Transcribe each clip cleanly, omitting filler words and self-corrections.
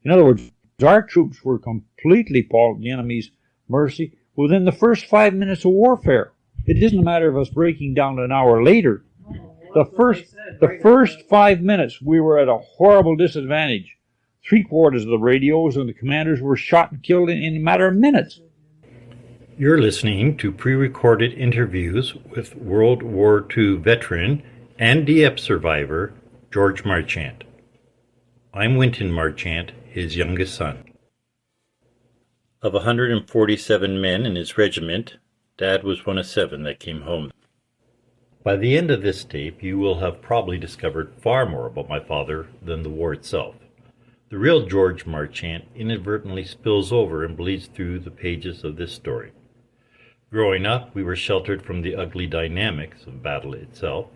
In other words, our troops were completely at the enemy's mercy within the first 5 minutes of warfare. It didn't matter if us breaking down an hour later. The first 5 minutes, we were at a horrible disadvantage. 3/4 of the radios and the commanders were shot and killed in a matter of minutes. You're listening to pre-recorded interviews with World War II veteran and Dieppe survivor George Marchant. I'm Wynton Marchant, his youngest son. Of 147 men in his regiment, Dad was one of 7 that came home. By the end of this tape, you will have probably discovered far more about my father than the war itself. The real George Marchant inadvertently spills over and bleeds through the pages of this story. Growing up, we were sheltered from the ugly dynamics of battle itself.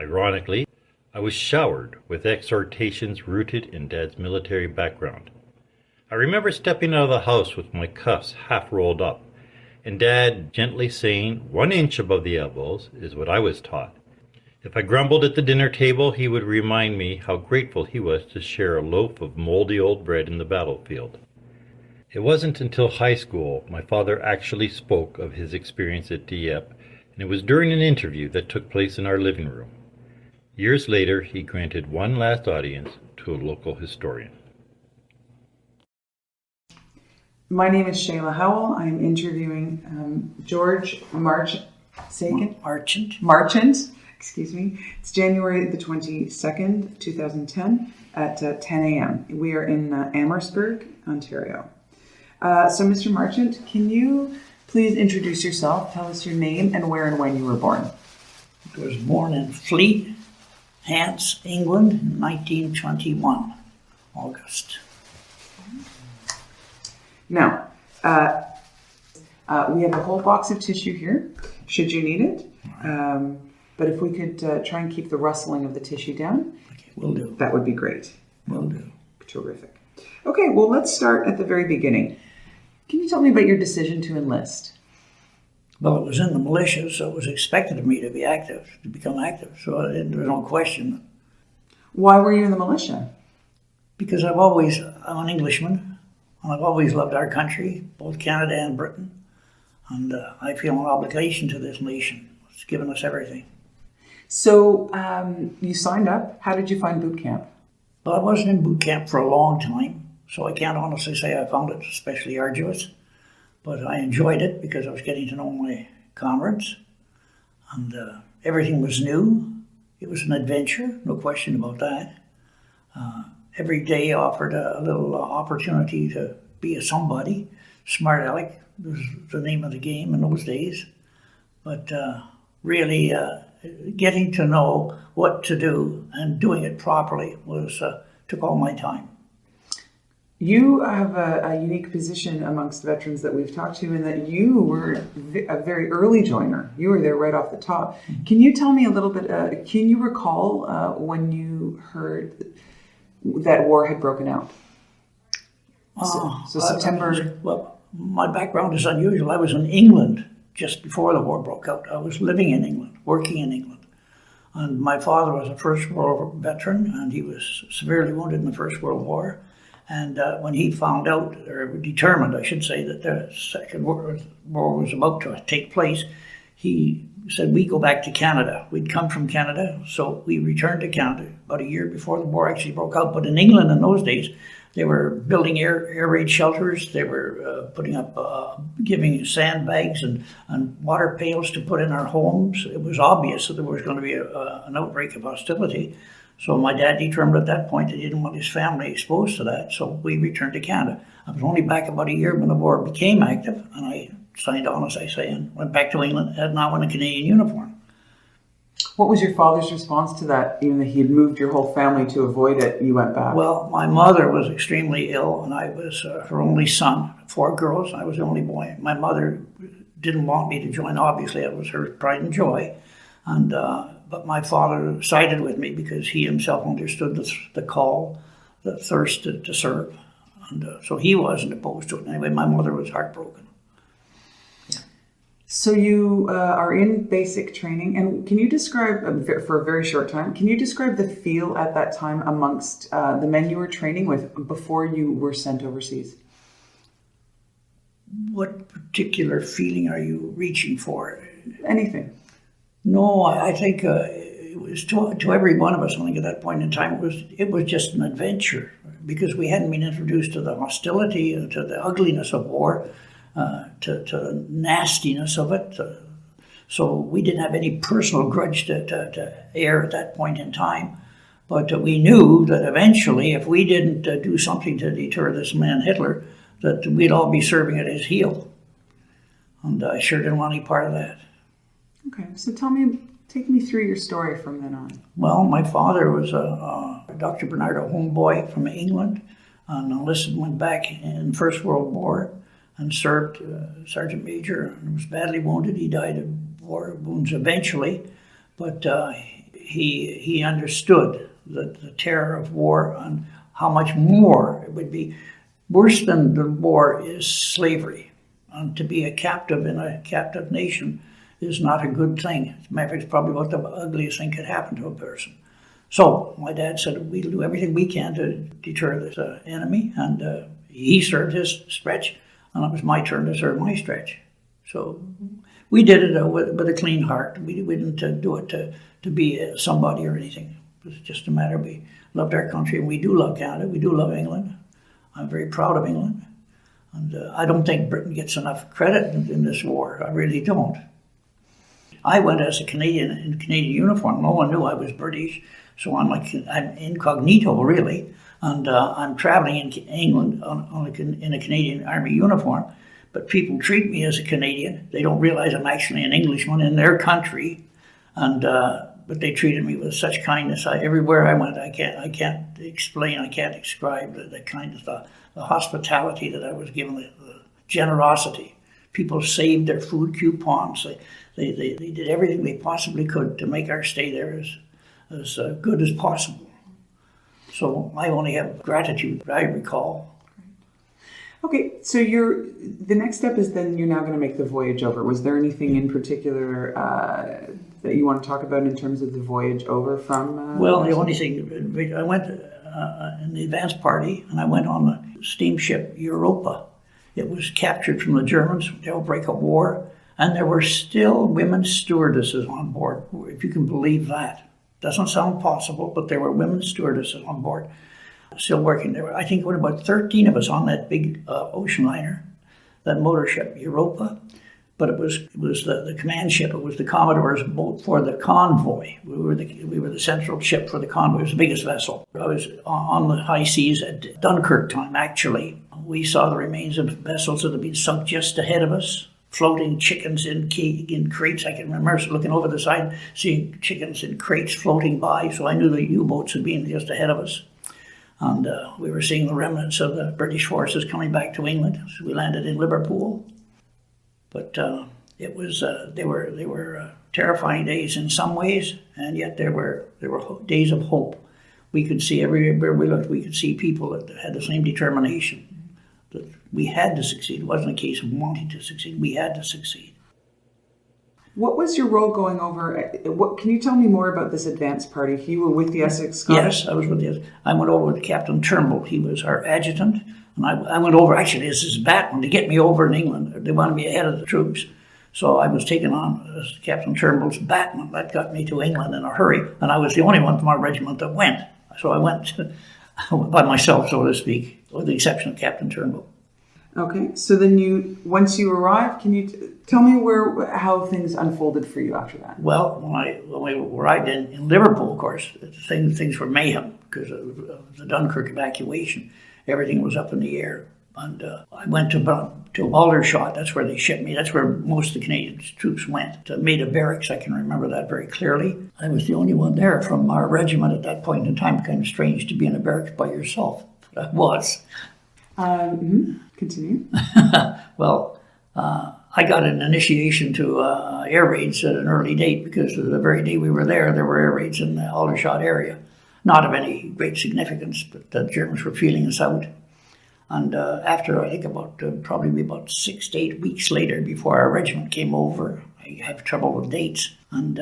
Ironically, I was showered with exhortations rooted in Dad's military background. I remember stepping out of the house with my cuffs half rolled up, and Dad gently saying 1 inch above the elbows is what I was taught. If I grumbled at the dinner table, he would remind me how grateful he was to share a loaf of moldy old bread in the battlefield. It wasn't until high school my father actually spoke of his experience at Dieppe, and it was during an interview that took place in our living room. Years later, he granted one last audience to a local historian. My name is Shayla Howell. I'm interviewing George Marchant. Excuse me. It's January the 22nd, 2010 at 10 a.m. We are in Amherstburg, Ontario. So Mr. Marchant, can you please introduce yourself, tell us your name and where and when you were born? I was born in Fleet, Hants, England in 1921, August. Now, we have a whole box of tissue here, should you need it. But if we could try and keep the rustling of the tissue down, Okay, will do. that would be great. Will do. Terrific. Okay, well, let's start at the very beginning. Can you tell me about your decision to enlist? Well, it was in the militia, so it was expected of me to be active, to become active. So there was no question. Why were you in the militia? Because I'm an Englishman, and I've always loved our country, both Canada and Britain. And I feel an obligation to this nation. It's given us everything. So you signed up. How did you find boot camp? Well, I wasn't in boot camp for a long time, so I can't honestly say I found it especially arduous. But I enjoyed it because I was getting to know my comrades, and everything was new. It was an adventure, no question about that. Every day offered a little opportunity to be a somebody. Smart Alec was the name of the game in those days. But really getting to know what to do and doing it properly took all my time. You have a unique position amongst veterans that we've talked to in that you were a very early joiner. You were there right off the top. Can you tell me a little bit, can you recall when you heard that war had broken out? So September... Well, my background is unusual. I was in England just before the war broke out. I was living in England, working in England. And my father was a First World War veteran, and he was severely wounded in the First World War. And when he found out, or determined, I should say, that the Second World War was about to take place, he said, we go back to Canada. We'd come from Canada, so we returned to Canada about a year before the war actually broke out. But in England in those days, they were building air raid shelters. They were putting up, giving sandbags and water pails to put in our homes. It was obvious that there was going to be an outbreak of hostility. So my dad determined at that point that he didn't want his family exposed to that, so we returned to Canada. I was only back about a year when the war became active, and I signed on, as I say, and went back to England, and now in a Canadian uniform. What was your father's response to that? Even though he had moved your whole family to avoid it, you went back? Well, my mother was extremely ill, and I was her only son, 4 girls, I was the only boy. My mother didn't want me to join, obviously, it was her pride and joy. And but my father sided with me because he himself understood the call, the thirst to serve. And so he wasn't opposed to it. Anyway, my mother was heartbroken. So you are in basic training, and can you describe, for a very short time, can you describe the feel at that time amongst the men you were training with before you were sent overseas? What particular feeling are you reaching for? Anything. No, I think it was to every one of us. I think at that point in time it was just an adventure because we hadn't been introduced to the hostility, to the ugliness of war, to the nastiness of it. So we didn't have any personal grudge to air at that point in time. But we knew that eventually, if we didn't do something to deter this man Hitler, that we'd all be serving at his heel. And I sure didn't want any part of that. Okay, so take me through your story from then on. Well, my father was a Dr. Bernardo homeboy from England, and enlisted, went back in the First World War and served Sergeant Major and was badly wounded. He died of war wounds eventually, but he understood the terror of war and how much more it would be. Worse than the war is slavery, and to be a captive in a captive nation is not a good thing. As a matter of fact, it's probably about the ugliest thing could happen to a person. So my dad said we'll do everything we can to deter this enemy, and he served his stretch, and it was my turn to serve my stretch. So we did it with a clean heart. We didn't do it to be somebody or anything. It was just a matter we loved our country, and we do love Canada. We do love England. I'm very proud of England. And I don't think Britain gets enough credit in this war. I really don't. I went as a Canadian in Canadian uniform. No one knew I was British. So I'm incognito, really. And I'm traveling in England in a Canadian Army uniform. But people treat me as a Canadian. They don't realize I'm actually an Englishman in their country. And but they treated me with such kindness. Everywhere I went, I can't explain, I can't describe the kindness, the hospitality that I was given, the generosity. People saved their food coupons. They did everything they possibly could to make our stay there as good as possible. So I only have gratitude, I recall. Okay, so the next step is then you're now going to make the voyage over. Was there anything in particular that you want to talk about in terms of the voyage over from? Well, the only thing, I went in the advance party, and I went on the steamship Europa. It was captured from the Germans, the outbreak of war, and there were still women stewardesses on board, if you can believe that. Doesn't sound possible, but there were women stewardesses on board, still working there. I think there were about 13 of us on that big ocean liner, that motor ship Europa. But it was the command ship. It was the Commodore's boat for the convoy. We were the central ship for the convoy. It was the biggest vessel. I was on the high seas at Dunkirk time. Actually, we saw the remains of vessels that had been sunk just ahead of us, floating chickens in crates. I can remember looking over the side, seeing chickens in crates floating by. So I knew the U-boats had been just ahead of us. And we were seeing the remnants of the British forces coming back to England. So we landed in Liverpool. But they were terrifying days in some ways, and yet there were days of hope. We could see everywhere we looked. We could see people that had the same determination that we had to succeed. It wasn't a case of wanting to succeed. We had to succeed. What was your role going over? Can you tell me more about this advance party? You were with the Essex Scottish? Yes, I was with the Essex. I went over with Captain Turnbull. He was our adjutant. And I went over, actually, this is Batman, to get me over in England. They wanted me ahead of the troops. So I was taken on as Captain Turnbull's Batman. That got me to England in a hurry. And I was the only one from our regiment that went. So I went by myself, so to speak, with the exception of Captain Turnbull. Okay, so then once you arrived, can you tell me how things unfolded for you after that? Well, when we arrived in Liverpool, of course, things were mayhem because of the Dunkirk evacuation. Everything was up in the air. And I went to Aldershot. That's where they shipped me. That's where most of the Canadian troops went. To Maida Barracks, I can remember that very clearly. I was the only one there from our regiment at that point in time. Kind of strange to be in a barracks by yourself. But I was. Continue. Well, I got an initiation to air raids at an early date because the very day we were there were air raids in the Aldershot area. Not of any great significance, but the Germans were feeling us out. And after, I think probably about 6 to 8 weeks later, before our regiment came over, I have trouble with dates, and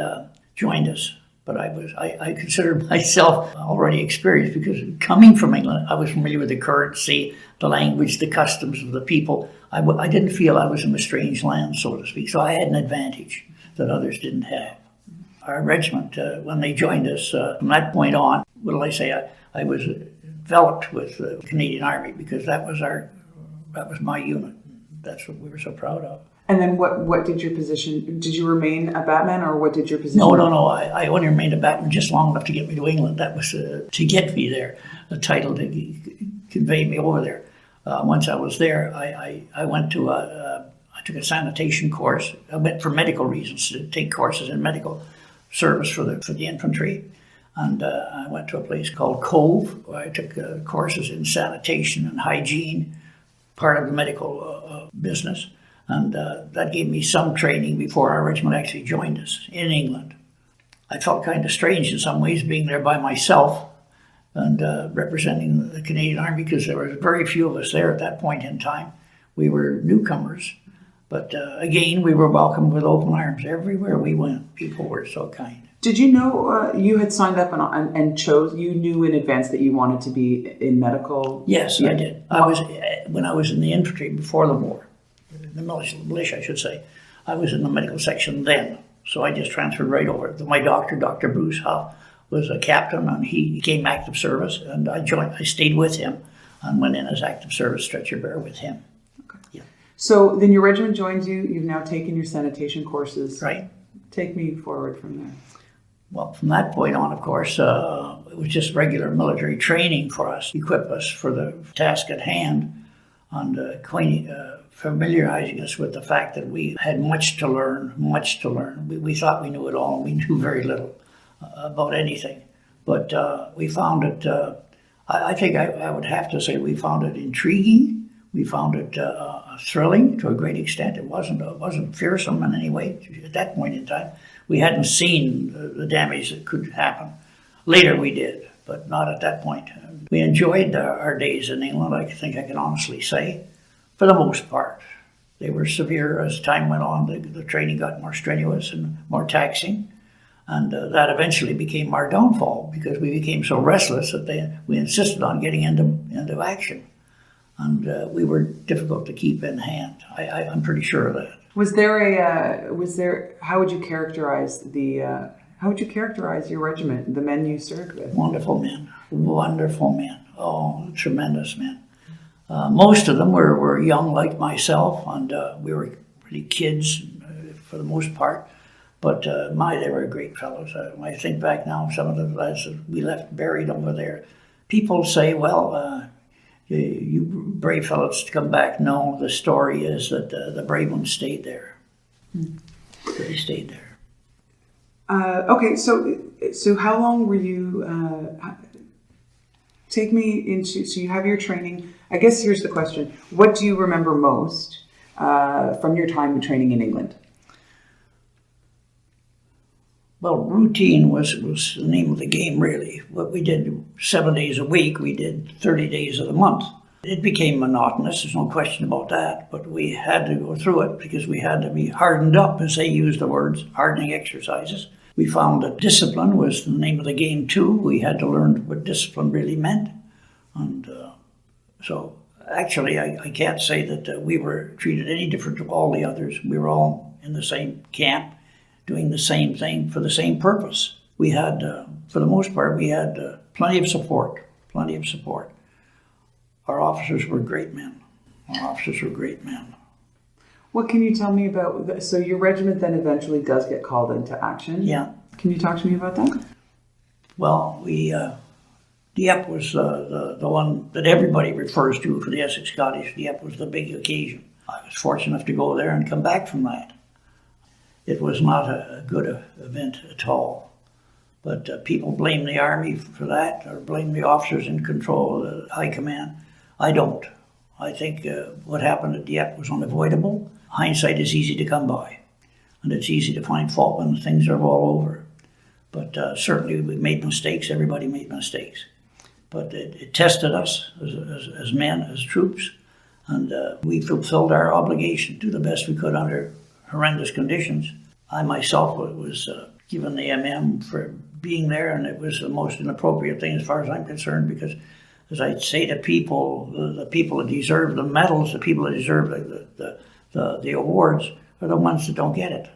joined us. But I considered myself already experienced, because coming from England, I was familiar with the currency, the language, the customs of the people. I didn't feel I was in a strange land, so to speak. So I had an advantage that others didn't have. Our regiment, when they joined us, from that point on, I was enveloped with the Canadian Army, because that was my unit. That's what we were so proud of. And then what did your position, did you remain a batman, or what did your position? No. I only remained a batman just long enough to get me to England. That was to get me there, the title to convey me over there. Once I was there, I went to I took a sanitation course. I went for medical reasons, to take courses in medical service for the infantry. And I went to a place called Cove, where I took courses in sanitation and hygiene, part of the medical business. And that gave me some training before our regiment actually joined us in England. I felt kind of strange in some ways, being there by myself and representing the Canadian Army, because there were very few of us there at that point in time. We were newcomers. But again, we were welcomed with open arms everywhere we went. People were so kind. Did you know you had signed up and chose, you knew in advance that you wanted to be in medical? Yes, I did. When I was in the infantry before the war, the militia, I should say, I was in the medical section then. So I just transferred right over. My doctor, Dr. Bruce Huff, was a captain, and he came active service, and I stayed with him and went in as active service stretcher bearer with him. Okay. Yeah. So then your regiment joins you, you've now taken your sanitation courses. Right. Take me forward from there. Well, from that point on, of course, it was just regular military training for us, equip us for the task at hand, and familiarizing us with the fact that we had much to learn. We thought we knew it all, and we knew very little about anything. But we found it, I think I would have to say, we found it intriguing. We found it thrilling to a great extent. It wasn't fearsome in any way at that point in time. We hadn't seen the damage that could happen. Later we did, but not at that point. We enjoyed our days in England, I think I can honestly say, for the most part. They were severe as time went on. The training got more strenuous and more taxing. And that eventually became our downfall, because we became so restless that we insisted on getting into action. And we were difficult to keep in hand. I'm pretty sure of that. How would you characterize your regiment, the men you served with? Wonderful men. Oh, tremendous men. Most of them were young like myself, and we were pretty kids for the most part. But they were great fellows. When I think back now, some of the lads that we left buried over there, people say, well, you brave fellows to come back. No, the story is that the brave ones stayed there. They stayed there. Okay, so how long were you? Take me into. So you have your training. I guess here's the question: what do you remember most from your time training in England? Well, routine was the name of the game, really. What we did 7 days a week, we did 30 days of the month. It became monotonous, there's no question about that, but we had to go through it because we had to be hardened up, as they use the words, hardening exercises. We found that discipline was the name of the game too. We had to learn what discipline really meant. And so actually I can't say that we were treated any different from all the others. We were all in the same camp, doing the same thing for the same purpose. We had, for the most part, we had plenty of support. Our officers were great men. What can you tell me about, so your regiment then eventually does get called into action? Yeah. Can you talk to me about that? Well, Dieppe was the one that everybody refers to for the Essex Scottish. Dieppe was the big occasion. I was fortunate enough to go there and come back from that. It was not a good event at all. But people blame the Army for that, or blame the officers in control, the high command. I don't. I think what happened at Dieppe was unavoidable. Hindsight is easy to come by, and it's easy to find fault when things are all over. But certainly we made mistakes. Everybody made mistakes. but it tested us as men, as troops, and we fulfilled our obligation to the best we could under horrendous conditions. I myself was given the MM for being there, and it was the most inappropriate thing as far as I'm concerned, because as I say to people, the people that deserve the medals, the people that deserve the awards, are the ones that don't get it,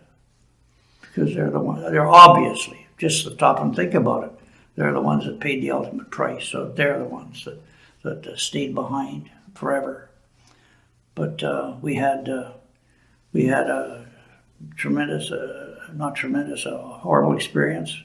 because they're obviously, just stop and think about it, they're the ones that paid the ultimate price, so they're the ones that stayed behind forever. But we had a tremendous, a horrible experience,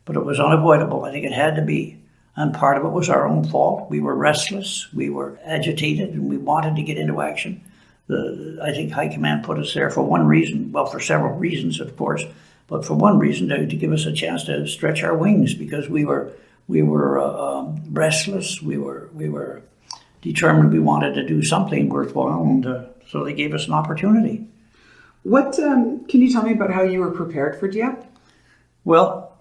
but it was unavoidable. I think it had to be. And part of it was our own fault. We were restless, we were agitated, and we wanted to get into action. I think High Command put us there for one reason, well, for several reasons, of course, but for one reason, to give us a chance to stretch our wings, because we were restless, we were determined we wanted to do something worthwhile, and so they gave us an opportunity. What can you tell me about how you were prepared for Dieppe? Well,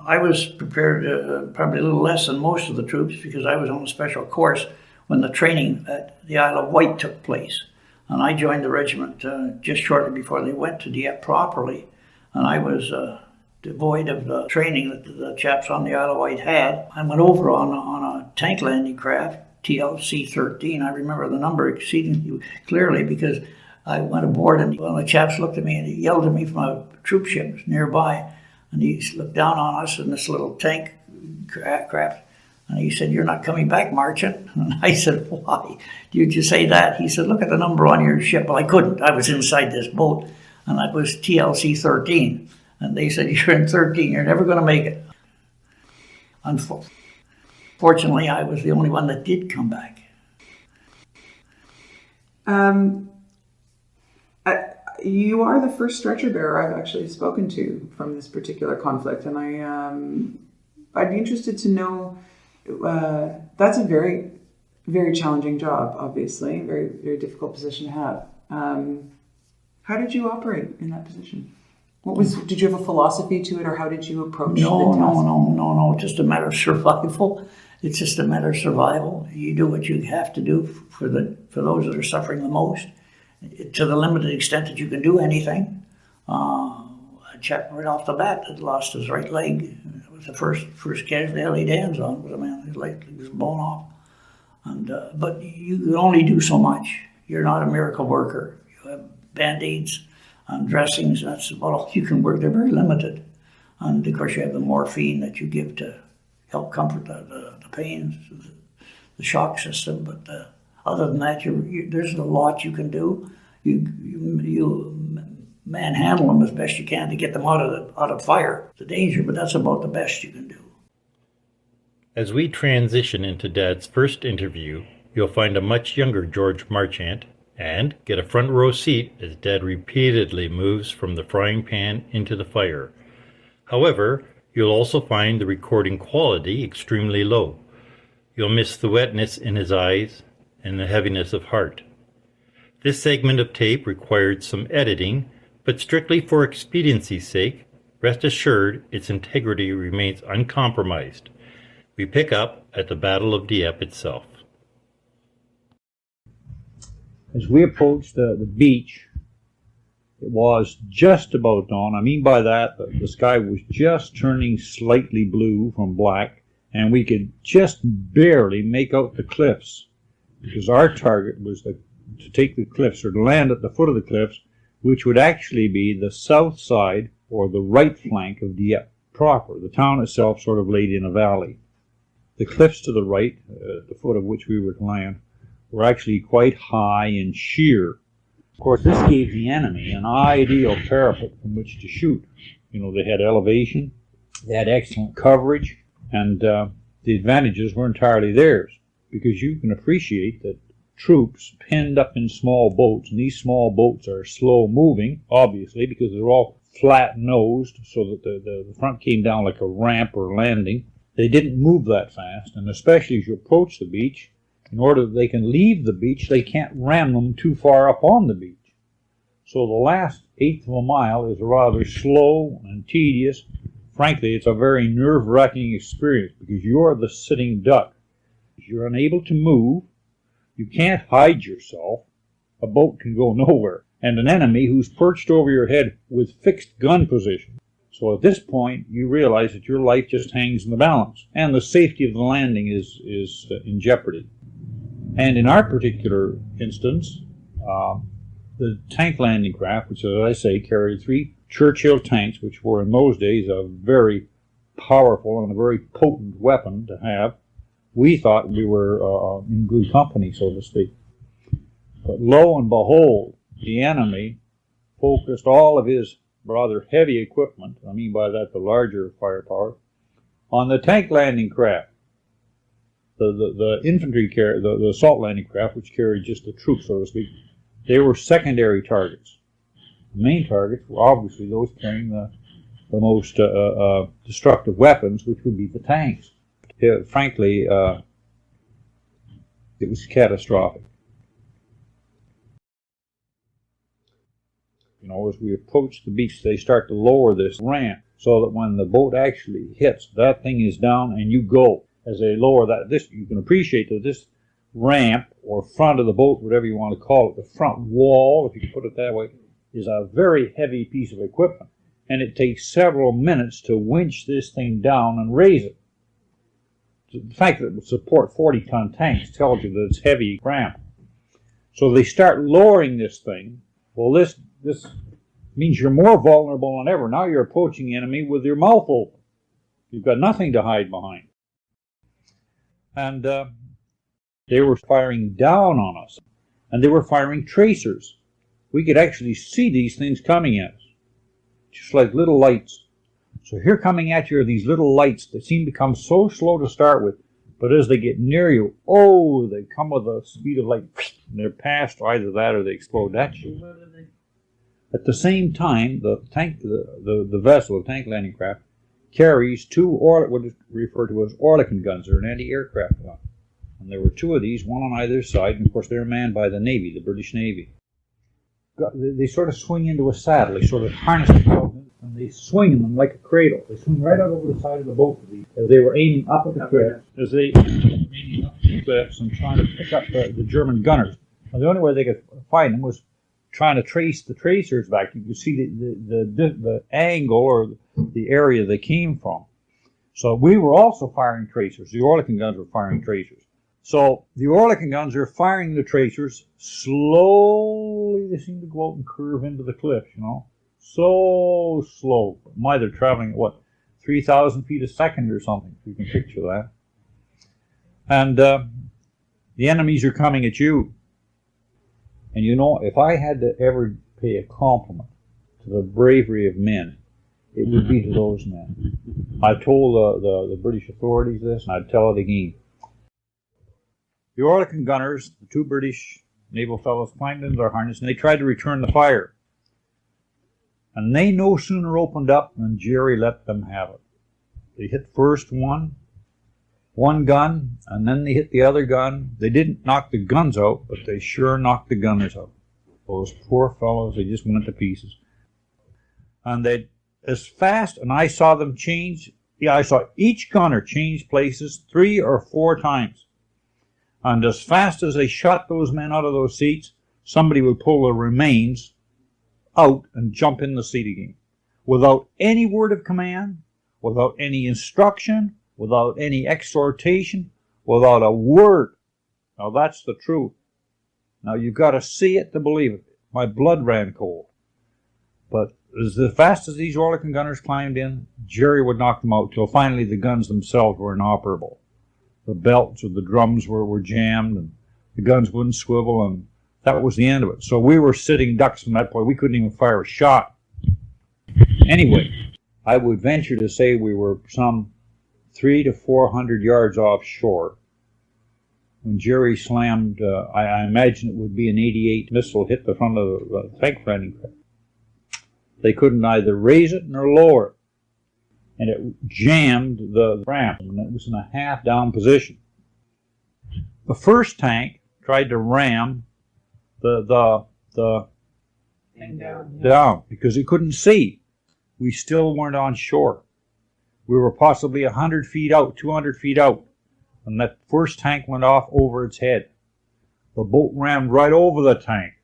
I was prepared probably a little less than most of the troops, because I was on a special course when the training at the Isle of Wight took place. And I joined the regiment just shortly before they went to Dieppe properly. And I was devoid of the training that the chaps on the Isle of Wight had. I went over on a tank landing craft, TLC-13. I remember the number exceedingly clearly, because I went aboard and one of the chaps looked at me and he yelled at me from a troop ship nearby. And he looked down on us in this little tank craft, and he said, "You're not coming back, Marchant." And I said, "Why did you say that?" He said, "Look at the number on your ship." Well, I couldn't. I was inside this boat, and I was TLC-13. And they said, "You're in 13. You're never going to make it." Unfortunately, I was the only one that did come back. You are the first stretcher bearer I've actually spoken to from this particular conflict, and I'd be interested to know. That's a very, very challenging job, obviously, very, very difficult position to have. How did you operate in that position? Did you have a philosophy to it, or how did you approach the task? No. Just a matter of survival. It's just a matter of survival. You do what you have to do for those that are suffering the most, to the limited extent that you can do anything. A chap right off the bat that lost his right leg. It was the first casualty I laid hands on, was a man whose leg was blown off. But you can only do so much. You're not a miracle worker. You have Band-Aids and dressings, that's about all you can work. They're very limited. And of course you have the morphine that you give to help comfort the pains, the shock system. But other than that, there's a lot you can do. You manhandle them as best you can to get them out of fire, the danger, but that's about the best you can do. As we transition into Dad's first interview, you'll find a much younger George Marchant and get a front row seat as Dad repeatedly moves from the frying pan into the fire. However, you'll also find the recording quality extremely low. You'll miss the wetness in his eyes and the heaviness of heart. This segment of tape required some editing, but strictly for expediency's sake, rest assured its integrity remains uncompromised. We pick up at the Battle of Dieppe itself. As we approached the beach, it was just about dawn. I mean by that, the sky was just turning slightly blue from black, and we could just barely make out the cliffs, because our target was to take the cliffs, or to land at the foot of the cliffs, which would actually be the south side or the right flank of Dieppe proper. The town itself sort of laid in a valley. The cliffs to the right, at the foot of which we were to land, were actually quite high and sheer. Of course, this gave the enemy an ideal parapet from which to shoot. They had elevation, they had excellent coverage, and the advantages were entirely theirs, because you can appreciate that troops penned up in small boats, and these small boats are slow moving, obviously, because they're all flat nosed, so that the front came down like a ramp or landing. They didn't move that fast, and especially as you approach the beach, in order that they can leave the beach, they can't ram them too far up on the beach. So the last eighth of a mile is rather slow and tedious, frankly, it's a very nerve-wracking experience because you're the sitting duck. You're unable to move. You can't hide yourself. A boat can go nowhere. And an enemy who's perched over your head with fixed gun position. So at this point, you realize that your life just hangs in the balance. And the safety of the landing is in jeopardy. And in our particular instance, the tank landing craft, which, as I say, carried 3 Churchill tanks, which were in those days a very powerful and a very potent weapon to have, we thought we were in good company, so to speak. But lo and behold, the enemy focused all of his rather heavy equipment, I mean by that the larger firepower, on the tank landing craft. The infantry the assault landing craft, which carried just the troops, so to speak, they were secondary targets. The main targets were obviously those carrying the most destructive weapons, which would be the tanks. Frankly, it was catastrophic. You know, as we approach the beach, they start to lower this ramp so that when the boat actually hits, that thing is down and you go. As they lower that, you can appreciate that this ramp or front of the boat, whatever you want to call it, the front wall, if you can put it that way, is a very heavy piece of equipment. And it takes several minutes to winch this thing down and raise it. The fact that it would support 40-ton tanks tells you that it's heavy ramp. So they start lowering this thing. Well, this means you're more vulnerable than ever. Now you're approaching the enemy with your mouth open. You've got nothing to hide behind. And they were firing down on us. And they were firing tracers. We could actually see these things coming at us, just like little lights. So here coming at you are these little lights that seem to come so slow to start with, but as they get near you, oh, they come with the speed of light, and they're past either that or they explode at you. At the same time, the vessel, the tank landing craft, carries 2 what is referred to as Oerlikon guns, or an anti-aircraft gun. And there were 2 of these, one on either side, and of course they're manned by the Navy, the British Navy. They sort of swing into a saddle. They sort of harness themselves and they swing them like a cradle. They swing right out over the side of the boat as they were aiming up at the cliffs, and trying to pick up the German gunners. And the only way they could find them was trying to trace the tracers back. You could see the angle or the area they came from. So we were also firing tracers. The Oerlikon guns were firing tracers. So the Oerlikon guns are firing the tracers. Slowly they seem to go out and curve into the cliffs, you know. So slow. My, they're traveling at 3,000 feet a second or something, if you can picture that. And the enemies are coming at you. And you know, if I had to ever pay a compliment to the bravery of men, it would be to those men. I told the British authorities this, and I'd tell it again. The Oerlikon gunners, the 2 British naval fellows, climbed into their harness and they tried to return the fire. And they no sooner opened up than Jerry let them have it. They hit first one gun, and then they hit the other gun. They didn't knock the guns out, but they sure knocked the gunners out. Those poor fellows, they just went to pieces. And they, as fast, and I saw them change, I saw each gunner change places 3 or 4 times. And as fast as they shot those men out of those seats, somebody would pull the remains out and jump in the seat again. Without any word of command, without any instruction, without any exhortation, without a word. Now that's the truth. Now you've got to see it to believe it. My blood ran cold. But as fast as these Oerlikon gunners climbed in, Jerry would knock them out till finally the guns themselves were inoperable. The belts or the drums were jammed and the guns wouldn't swivel, and that was the end of it. So we were sitting ducks from that point. We couldn't even fire a shot. Anyway, I would venture to say we were some 300 to 400 yards offshore when Jerry slammed, I imagine it would be an 88 missile, hit the front of the tank landing craft. They couldn't either raise it nor lower it. And it jammed the ramp, and it was in a half-down position. The first tank tried to ram the down because it couldn't see. We still weren't on shore. We were possibly 100 feet out, 200 feet out, and that first tank went off over its head. The boat ran right over the tank,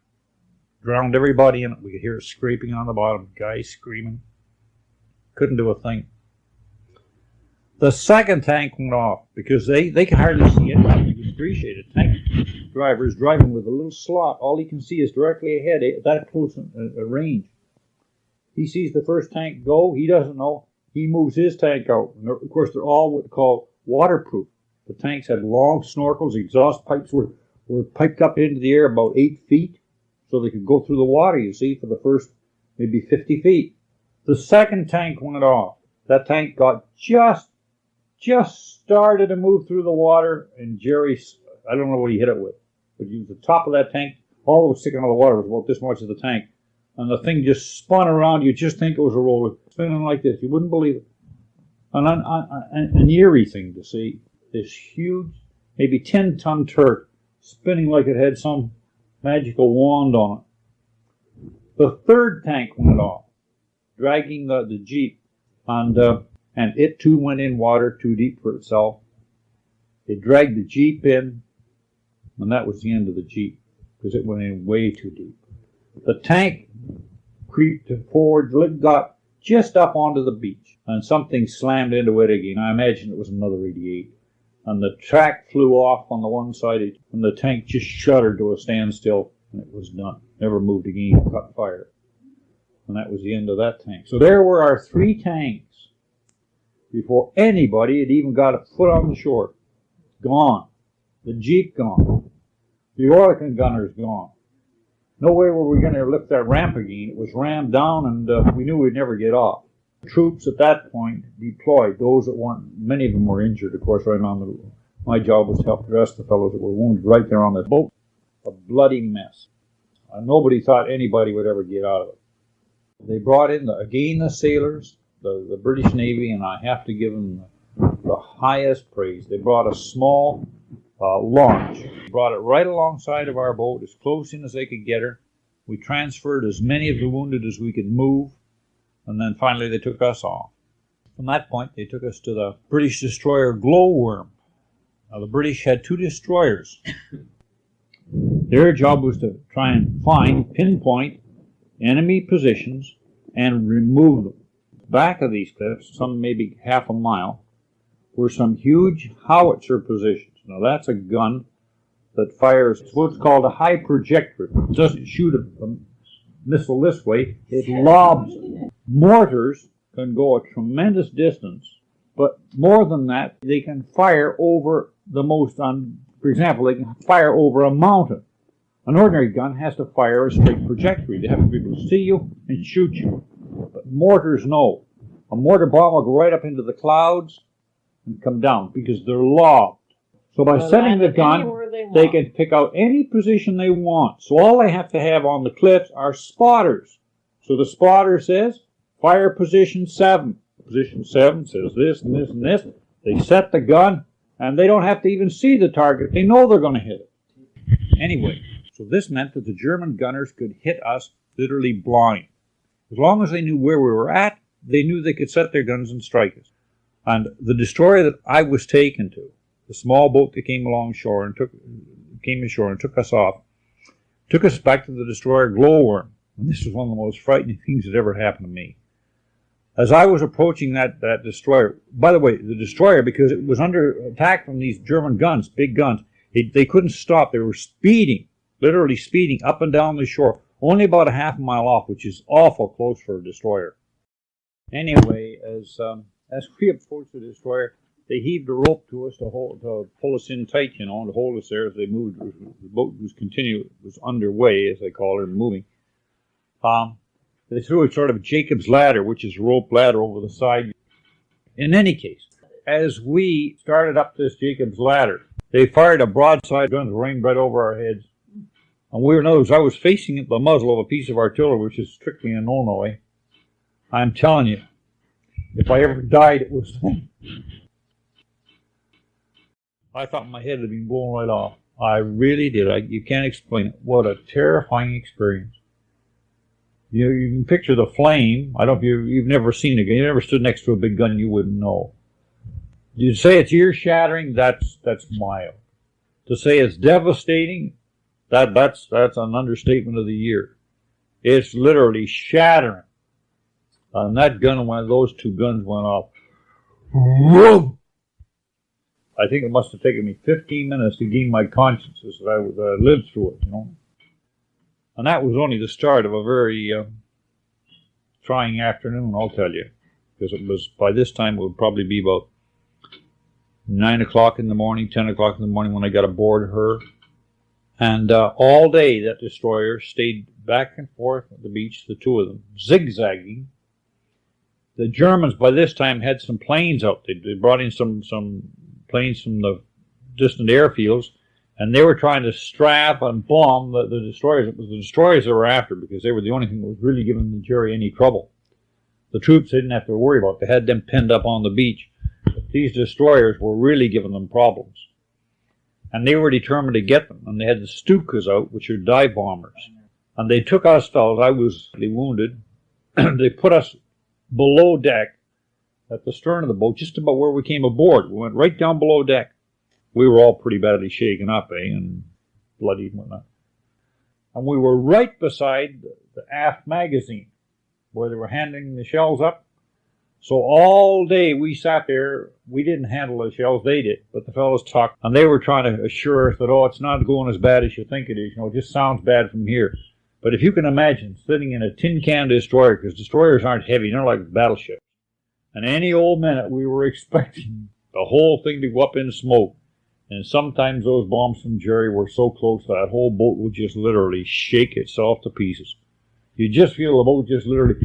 drowned everybody in it. We could hear it scraping on the bottom, guys screaming. Couldn't do a thing. The second tank went off because they can hardly see it. You can appreciate it. Tank driver is driving with a little slot. All he can see is directly ahead at that close a range. He sees the first tank go. He doesn't know. He moves his tank out. And of course, they're all what they call waterproof. The tanks had long snorkels. Exhaust pipes were piped up into the air about 8 feet so they could go through the water, you see, for the first maybe 50 feet. The second tank went off. That tank got just started to move through the water, and Jerry, I don't know what he hit it with, but the top of that tank, all that was sticking out of the water was about this much of the tank. And the thing just spun around. You just think it was a roller spinning like this. You wouldn't believe it. An eerie thing to see. This huge, maybe 10-ton turret spinning like it had some magical wand on it. The third tank went off, dragging the Jeep, and it too went in water too deep for itself. It dragged the Jeep in, and that was the end of the Jeep because it went in way too deep. The tank creeped forward, got just up onto the beach, and something slammed into it again. I imagine it was another 88. And the track flew off on the one side, and the tank just shuddered to a standstill, and it was done. Never moved again, caught fire. And that was the end of that tank. So there were our 3 tanks before anybody had even got a foot on the shore. Gone. The Jeep gone. The Oregon gunners gone. No way were we going to lift that ramp again. It was rammed down, and we knew we'd never get off. Troops at that point deployed. Those that weren't, many of them were injured, of course, right on the. My job was to help dress the fellows that were wounded right there on the boat. A bloody mess. Nobody thought anybody would ever get out of it. They brought in, the sailors, the British Navy, and I have to give them the highest praise. They brought a small launch. Brought it right alongside of our boat, as close in as they could get her. We transferred as many of the wounded as we could move, and then finally they took us off. From that point, they took us to the British destroyer Glowworm. Now, the British had 2 destroyers. Their job was to try and pinpoint enemy positions and remove them. Back of these cliffs, some maybe half a mile, were some huge howitzer positions. Now, that's a gun that fires what's called a high projector. It doesn't shoot a missile this way, it lobs it. Mortars can go a tremendous distance, but more than that, they can fire over for example, they can fire over a mountain. An ordinary gun has to fire a straight trajectory. They have to be able to see you and shoot you. But mortars, no. A mortar bomb will go right up into the clouds and come down because they're lobbed. So by setting the gun, they can pick out any position they want. So all they have to have on the cliffs are spotters. So the spotter says, fire position 7. Position 7 says this and this and this. They set the gun, and they don't have to even see the target. They know they're going to hit it. Anyway, so this meant that the German gunners could hit us literally blind. As long as they knew where we were at, they knew they could set their guns and strike us. And the destroyer that I was taken to, the small boat that came ashore and took us off, took us back to the destroyer Glowworm. And this was one of the most frightening things that ever happened to me. As I was approaching that destroyer, by the way, the destroyer, because it was under attack from these German guns, big guns, they couldn't stop. They were speeding, literally speeding up and down the shore, only about a half a mile off, which is awful close for a destroyer. Anyway, as we approached the destroyer, they heaved a rope to us to pull us in tight, and to hold us there as they moved. The boat was underway, as they call it, and moving. They threw a sort of Jacob's ladder, which is a rope ladder over the side. In any case, as we started up this Jacob's ladder, they fired a broadside gun that rained right over our heads. And I was facing the muzzle of a piece of artillery, which is strictly a no-no. I'm telling you, if I ever died, it was then. I thought my head had been blown right off. I really did. You can't explain it. What a terrifying experience. You can picture the flame. I don't know if you've never seen a gun. You never stood next to a big gun, you wouldn't know. You say it's ear-shattering, that's mild. To say it's devastating, that's an understatement of the year. It's literally shattering. And that gun, when those two guns went off, whoa! I think it must have taken me 15 minutes to gain my conscience as I lived through it, you know. And that was only the start of a very trying afternoon, I'll tell you. Because it was, by this time, it would probably be about 9 o'clock in the morning, 10 o'clock in the morning when I got aboard her. And all day that destroyer stayed back and forth at the beach, the two of them, zigzagging. The Germans, by this time, had some planes out. They brought in some planes from the distant airfields, and they were trying to strap and bomb the destroyers. It was the destroyers they were after because they were the only thing that was really giving the Jerry any trouble. The troops they didn't have to worry about. They had them pinned up on the beach. But these destroyers were really giving them problems. And they were determined to get them. And they had the Stukas out, which are dive bombers. And they took us fellows. I was wounded. They put us below deck at the stern of the boat, just about where we came aboard. We went right down below deck. We were all pretty badly shaken up, and bloody and whatnot. And we were right beside the aft magazine, where they were handing the shells up. So all day we sat there. We didn't handle the shells, they did, but the fellows talked, and they were trying to assure us that, oh, it's not going as bad as you think it is. You know, it just sounds bad from here. But if you can imagine sitting in a tin can destroyer, because destroyers aren't heavy, they're like battleships. And any old minute we were expecting the whole thing to go up in smoke. And sometimes those bombs from Jerry were so close that whole boat would just literally shake itself to pieces. You just feel the boat just literally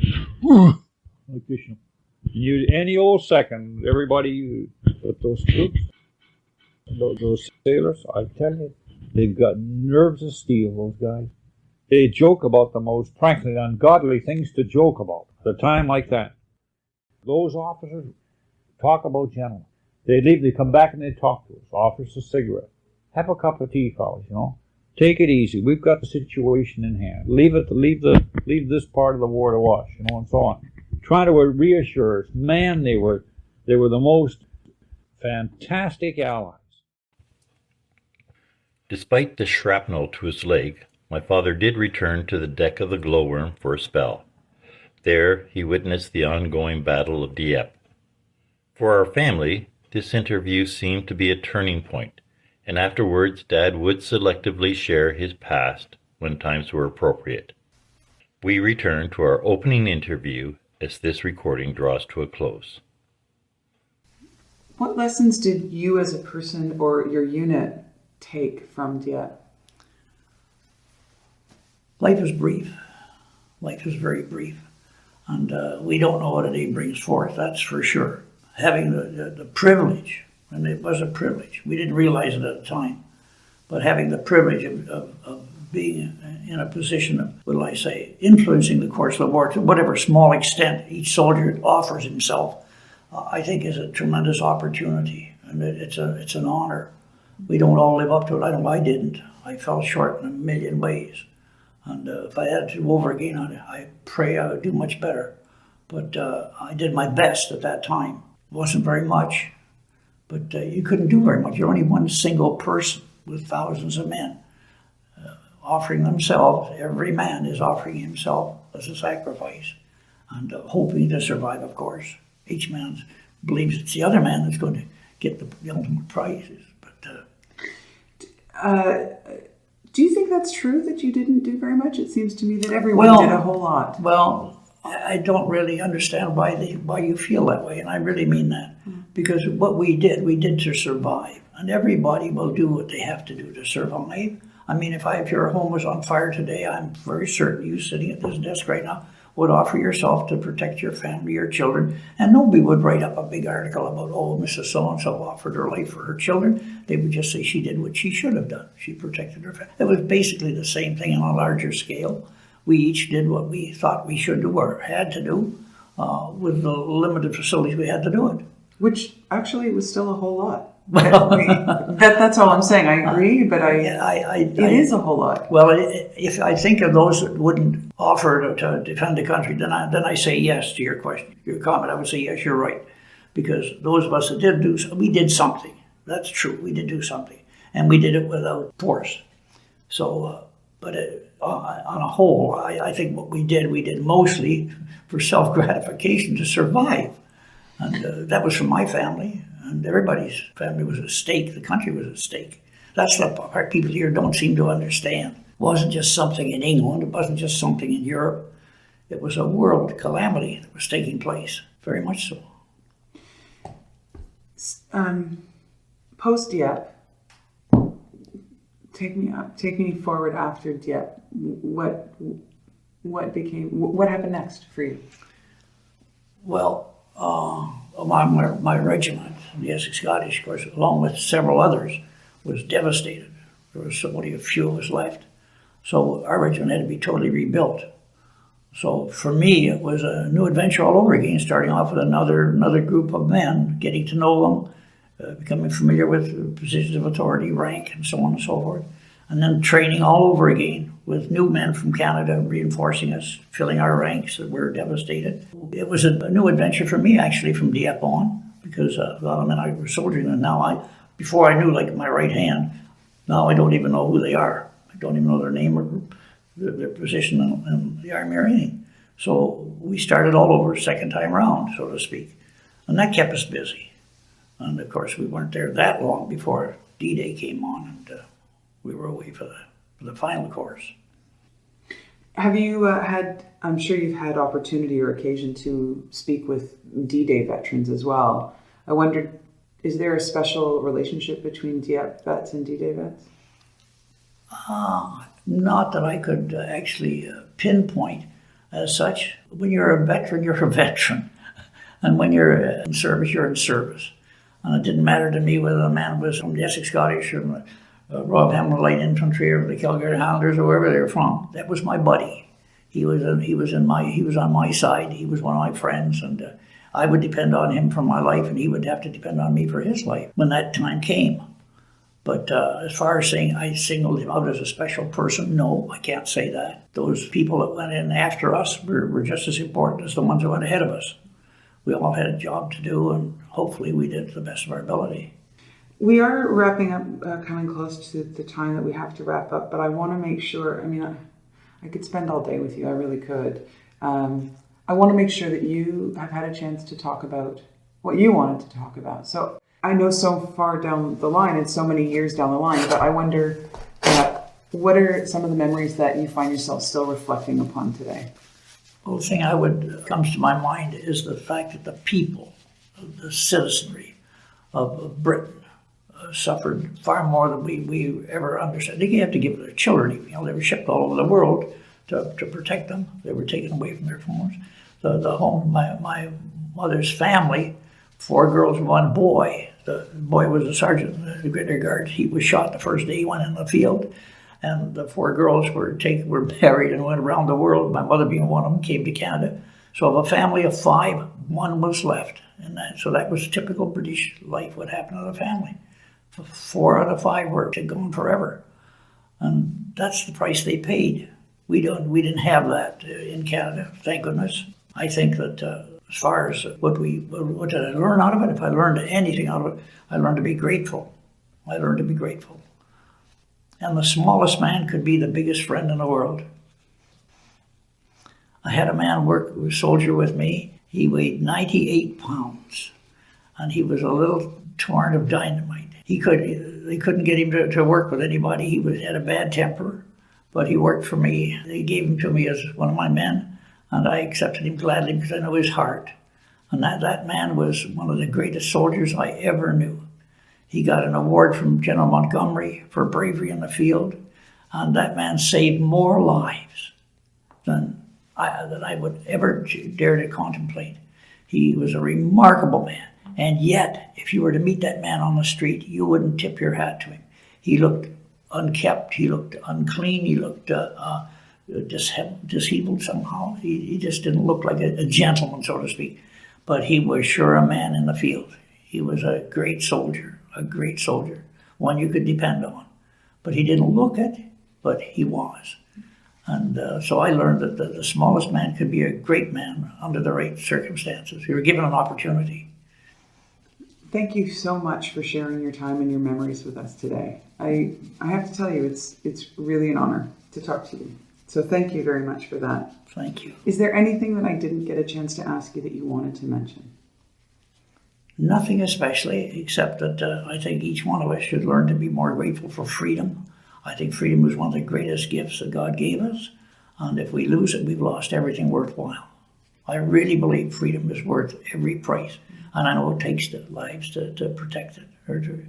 like this. Any old second, everybody, those troops, those sailors, I tell you, they've got nerves of steel, those guys. They joke about the most, frankly, ungodly things to joke about at a time like that. Those officers talk about gentlemen. They leave, they come back and they talk to us, offer us a cigarette. Have a cup of tea, fellas, you know. Take it easy. We've got the situation in hand. Leave this part of the war to us, you know, and so on. Trying to reassure us. Man, they were the most fantastic allies. Despite the shrapnel to his leg, my father did return to the deck of the Glowworm for a spell. There he witnessed the ongoing Battle of Dieppe. For our family, this interview seemed to be a turning point, and afterwards Dad would selectively share his past when times were appropriate. We return to our opening interview as this recording draws to a close. What lessons did you as a person or your unit take from Dieppe? Life is brief. Life is very brief. And we don't know what a day brings forth, that's for sure. Having the privilege, and it was a privilege, we didn't realize it at the time, but having the privilege of being in a position of, what will I say, influencing the course of the war to whatever small extent each soldier offers himself, I think is a tremendous opportunity, and it's an honor. We don't all live up to it. I know I didn't. I fell short in a million ways. And if I had to do over again, I pray I would do much better. But I did my best at that time. It wasn't very much, but you couldn't do very much. You're only one single person with thousands of men offering themselves. Every man is offering himself as a sacrifice and hoping to survive, of course. Each man believes it's the other man that's going to get the ultimate prizes. But do you think that's true, that you didn't do very much? It seems to me that everyone did a whole lot. Well, I don't really understand why you feel that way, and I really mean that. Because what we did to survive. And everybody will do what they have to do to survive. I mean, if your home was on fire today, I'm very certain you sitting at this desk right now would offer yourself to protect your family, your children, and nobody would write up a big article about, oh, Mrs. So-and-so offered her life for her children. They would just say she did what she should have done. She protected her family. It was basically the same thing on a larger scale. We each did what we thought we should do or had to do with the limited facilities we had to do it. Which actually was still a whole lot. That's all I'm saying. I agree, but it is a whole lot. Well, if I think of those that wouldn't offer to defend the country, then I say yes to your question, your comment. I would say yes, you're right, because those of us that did we did something. That's true. We did do something, and we did it without force. So, but on a whole, I think what we did mostly for self-gratification to survive, and that was for my family. And everybody's family was at stake. The country was at stake. That's what our people here don't seem to understand. It wasn't just something in England. It wasn't just something in Europe. It was a world calamity that was taking place. Very much so. Post Dieppe, take me forward after Dieppe. What happened next for you? Well, my regiment, the Essex Scottish, of course, along with several others, was devastated. There was only a few of us left. So our regiment had to be totally rebuilt. So for me, it was a new adventure all over again, starting off with another group of men, getting to know them, becoming familiar with positions of authority, rank, and so on and so forth. And then training all over again with new men from Canada reinforcing us, filling our ranks that were devastated. It was a new adventure for me, actually, from Dieppe on, because a lot of men I were soldiering, and now before I knew like my right hand, now I don't even know who they are. I don't even know their name or their position in the army or anything. So we started all over second time around, so to speak. And that kept us busy. And of course, we weren't there that long before D-Day came on, and we were away for the final course. Have you I'm sure you've had opportunity or occasion to speak with D-Day veterans as well. I wondered, is there a special relationship between Dieppe vets and D-Day vets? Not that I could actually pinpoint as such. When you're a veteran, you're a veteran. And when you're in service, you're in service. And it didn't matter to me whether the man was from the Essex Scottish or Royal Hamilton Light Infantry or the Calgary Highlanders or wherever they were from. That was my buddy. He was on my side. He was one of my friends, and I would depend on him for my life, and he would have to depend on me for his life when that time came. But as far as saying I singled him out as a special person, no, I can't say that. Those people that went in after us were just as important as the ones that went ahead of us. We all had a job to do, and hopefully we did to the best of our ability. We are wrapping up, coming close to the time that we have to wrap up, but I want to make sure, I could spend all day with you, I really could. I want to make sure that you have had a chance to talk about what you wanted to talk about. So I know so far down the line and so many years down the line, but I wonder what are some of the memories that you find yourself still reflecting upon today? Well, the thing comes to my mind is the fact that the people, the citizenry of Britain, suffered far more than we ever understood. They have to give their children. They were shipped all over the world to protect them. They were taken away from their homes. The home, my mother's family, 4 girls and 1 boy. The boy was a sergeant in the Grenadier Guards. He was shot the first day he went in the field. And the 4 girls were married and went around the world. My mother being one of them, came to Canada. So of a family of 5, 1 was left. And so that was typical British life, what happened to the family. 4 out of 5 were gone forever. And that's the price they paid. We didn't have that in Canada, thank goodness. I think that as far as what did I learn out of it? If I learned anything out of it, I learned to be grateful. And the smallest man could be the biggest friend in the world. I had a man soldier with me. He weighed 98 pounds, and he was a little torn of dynamite. They couldn't get him to work with anybody. He had a bad temper, but he worked for me. They gave him to me as one of my men, and I accepted him gladly because I know his heart. And that man was one of the greatest soldiers I ever knew. He got an award from General Montgomery for bravery in the field, and that man saved more lives than I would ever dare to contemplate. He was a remarkable man, and yet, if you were to meet that man on the street, you wouldn't tip your hat to him. He looked unkept, he looked unclean, he looked disheveled somehow. He just didn't look like a gentleman, so to speak, but he was sure a man in the field. He was a great soldier. a great soldier, one you could depend on. But he didn't look it, but he was. And so I learned that the smallest man could be a great man under the right circumstances. You were given an opportunity. Thank you so much for sharing your time and your memories with us today. I have to tell you, it's really an honor to talk to you. So thank you very much for that. Thank you. Is there anything that I didn't get a chance to ask you that you wanted to mention? Nothing especially, except that I think each one of us should learn to be more grateful for freedom. I think freedom is one of the greatest gifts that God gave us. And if we lose it, we've lost everything worthwhile. I really believe freedom is worth every price. And I know it takes the lives to protect it or to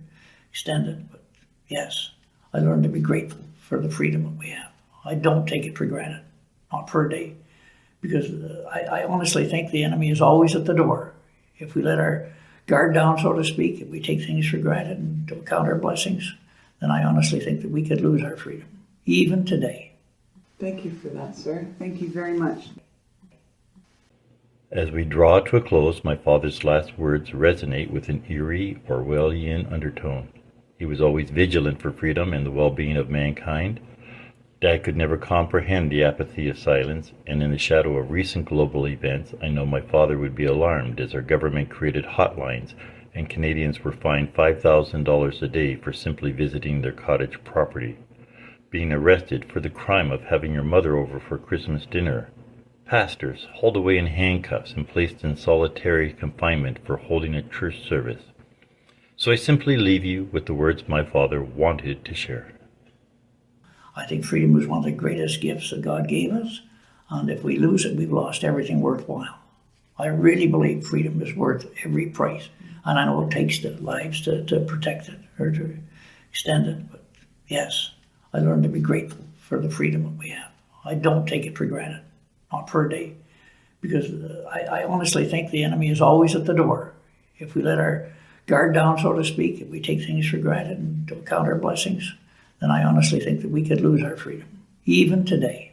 extend it. But yes, I learned to be grateful for the freedom that we have. I don't take it for granted, not for a day. Because I honestly think the enemy is always at the door. If we let our guard down, so to speak, if we take things for granted and don't count our blessings, then I honestly think that we could lose our freedom, even today. Thank you for that, sir. Thank you very much. As we draw to a close, my father's last words resonate with an eerie Orwellian undertone. He was always vigilant for freedom and the well-being of mankind. Dad could never comprehend the apathy of silence, and in the shadow of recent global events, I know my father would be alarmed as our government created hotlines and Canadians were fined $5,000 a day for simply visiting their cottage property, being arrested for the crime of having your mother over for Christmas dinner, pastors hauled away in handcuffs and placed in solitary confinement for holding a church service. So I simply leave you with the words my father wanted to share. I think freedom is one of the greatest gifts that God gave us. And if we lose it, we've lost everything worthwhile. I really believe freedom is worth every price. And I know it takes the lives to protect it or to extend it. But yes, I learned to be grateful for the freedom that we have. I don't take it for granted, not for a day. Because I honestly think the enemy is always at the door. If we let our guard down, so to speak, if we take things for granted and don't count our blessings, then I honestly think that we could lose our freedom, even today.